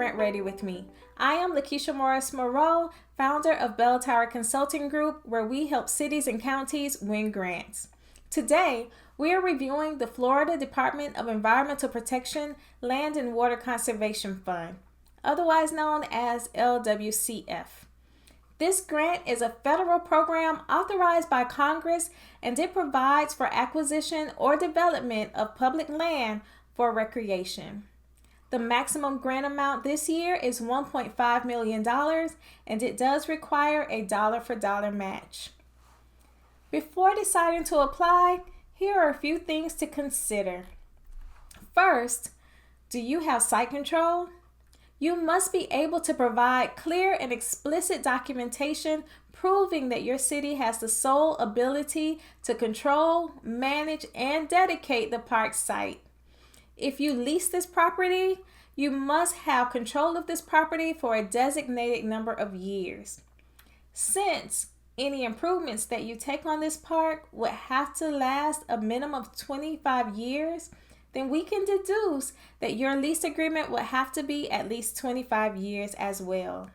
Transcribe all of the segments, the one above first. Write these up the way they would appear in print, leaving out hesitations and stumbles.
Grant Ready with me. I am Lakeisha Morris Moreau, founder of Bell Tower Consulting Group, where we help cities and counties win grants. Today, we are reviewing the Florida Department of Environmental Protection Land and Water Conservation Fund, otherwise known as LWCF. This grant is a federal program authorized by Congress, and it provides for acquisition or development of public land for recreation. The maximum grant amount this year is $1.5 million, and it does require a dollar-for-dollar match. Before deciding to apply, here are a few things to consider. First, do you have site control? You must be able to provide clear and explicit documentation proving that your city has the sole ability to control, manage, and dedicate the park site. If you lease this property, you must have control of this property for a designated number of years. Since any improvements that you take on this park would have to last a minimum of 25 years, then we can deduce that your lease agreement would have to be at least 25 years as well.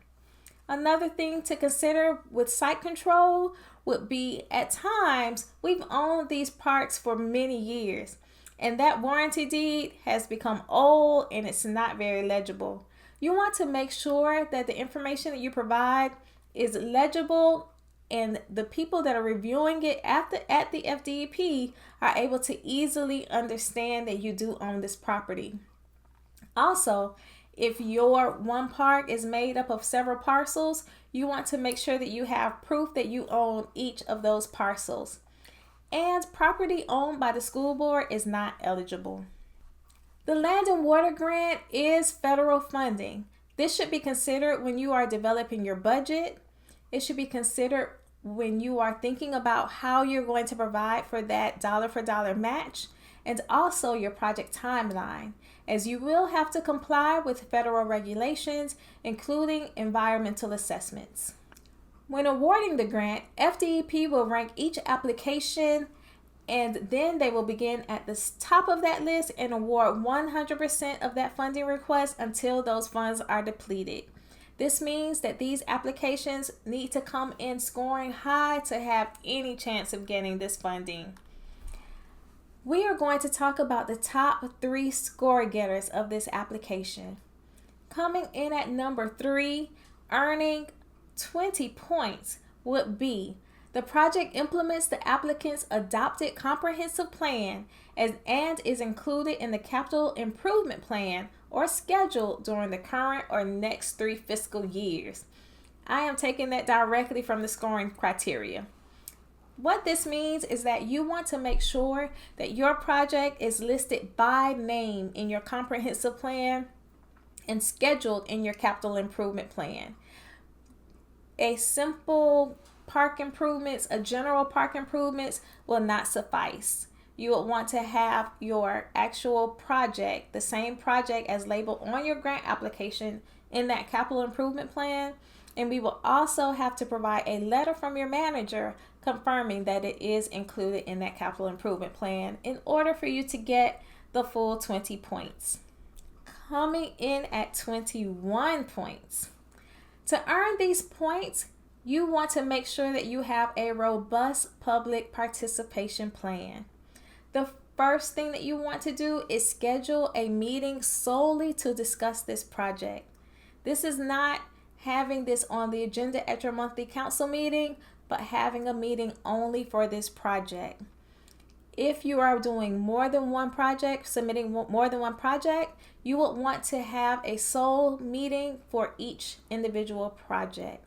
Another thing to consider with site control would be, at times, we've owned these parks for many years, and that warranty deed has become old and it's not very legible. You want to make sure that the information that you provide is legible and the people that are reviewing it at the FDEP are able to easily understand that you do own this property. Also, if your one park is made up of several parcels, you want to make sure that you have proof that you own each of those parcels. And property owned by the school board is not eligible. The Land and Water Grant is federal funding. This should be considered when you are developing your budget. It should be considered when you are thinking about how you're going to provide for that dollar-for-dollar match, and also your project timeline, as you will have to comply with federal regulations, including environmental assessments. When awarding the grant, FDEP will rank each application, and then they will begin at the top of that list and award 100% of that funding request until those funds are depleted. This means that these applications need to come in scoring high to have any chance of getting this funding. We are going to talk about the top 3 score getters of this application. Coming in at number 3, earning 20 points, would be the project implements the applicant's adopted comprehensive plan and is included in the capital improvement plan or schedule during the current or next 3 fiscal years. I am taking that directly from the scoring criteria. What this means is that you want to make sure that your project is listed by name in your comprehensive plan and scheduled in your capital improvement plan. A simple park improvements, a general park improvements will not suffice. You would want to have your actual project, the same project as labeled on your grant application, in that capital improvement plan. And we will also have to provide a letter from your manager confirming that it is included in that capital improvement plan in order for you to get the full 20 points. Coming in at 21 points. To earn these points, you want to make sure that you have a robust public participation plan. The first thing that you want to do is schedule a meeting solely to discuss this project. This is not having this on the agenda at your monthly council meeting, but having a meeting only for this project. If you are doing more than one project, submitting more than one project, you would want to have a sole meeting for each individual project.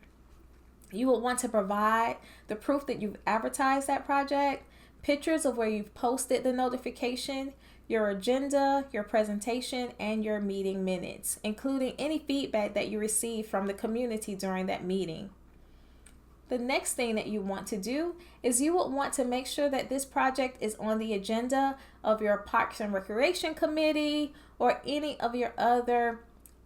You will want to provide the proof that you've advertised that project, pictures of where you've posted the notification, your agenda, your presentation, and your meeting minutes, including any feedback that you receive from the community during that meeting. The next thing that you want to do is you will want to make sure that this project is on the agenda of your Parks and Recreation Committee or any of your other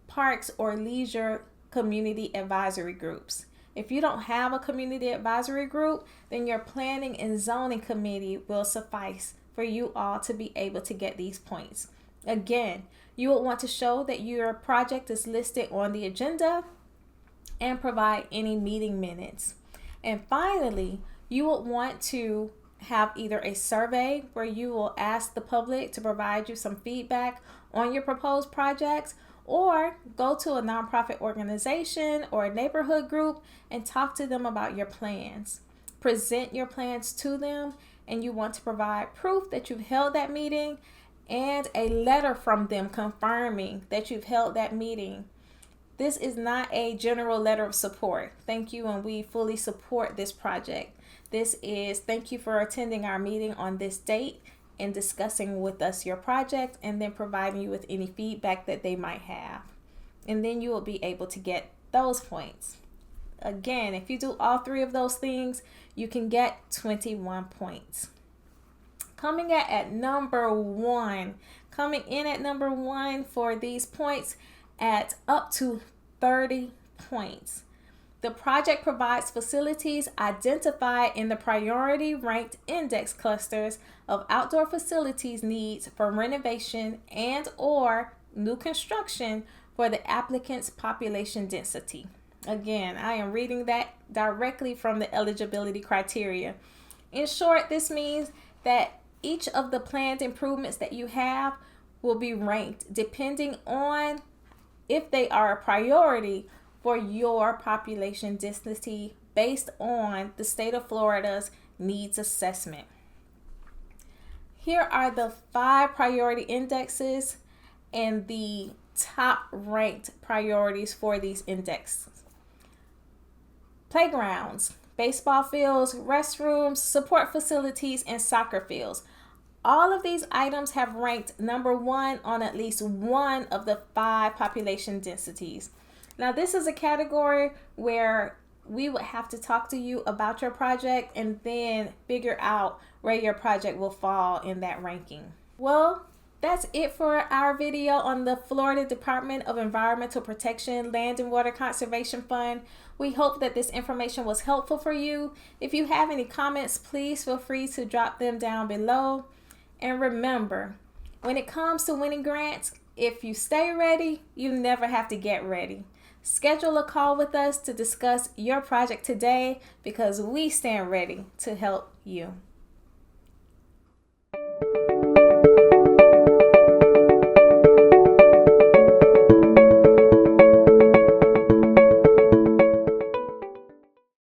parks or leisure community advisory groups. If you don't have a community advisory group, then your planning and zoning committee will suffice for you all to be able to get these points. Again, you will want to show that your project is listed on the agenda and provide any meeting minutes. And finally, you will want to have either a survey where you will ask the public to provide you some feedback on your proposed projects, or go to a nonprofit organization or a neighborhood group and talk to them about your plans. Present your plans to them, and you want to provide proof that you've held that meeting and a letter from them confirming that you've held that meeting. This is not a general letter of support. Thank you, and we fully support this project. This is thank you for attending our meeting on this date and discussing with us your project, and then providing you with any feedback that they might have. And then you will be able to get those points. Again, if you do all three of those things, you can get 21 points. Coming in at number one for these points at up to 30 points. The project provides facilities identified in the priority ranked index clusters of outdoor facilities needs for renovation and or new construction for the applicant's population density. Again, I am reading that directly from the eligibility criteria. In short, this means that each of the planned improvements that you have will be ranked depending on if they are a priority for your population density based on the state of Florida's needs assessment. Here are the 5 priority indexes and the top ranked priorities for these indexes. Playgrounds, baseball fields, restrooms, support facilities, and soccer fields. All of these items have ranked number 1 on at least one of the 5 population densities. Now, this is a category where we would have to talk to you about your project and then figure out where your project will fall in that ranking. Well, that's it for our video on the Florida Department of Environmental Protection Land and Water Conservation Fund. We hope that this information was helpful for you. If you have any comments, please feel free to drop them down below. And remember, when it comes to winning grants, if you stay ready, you never have to get ready. Schedule a call with us to discuss your project today, because we stand ready to help you.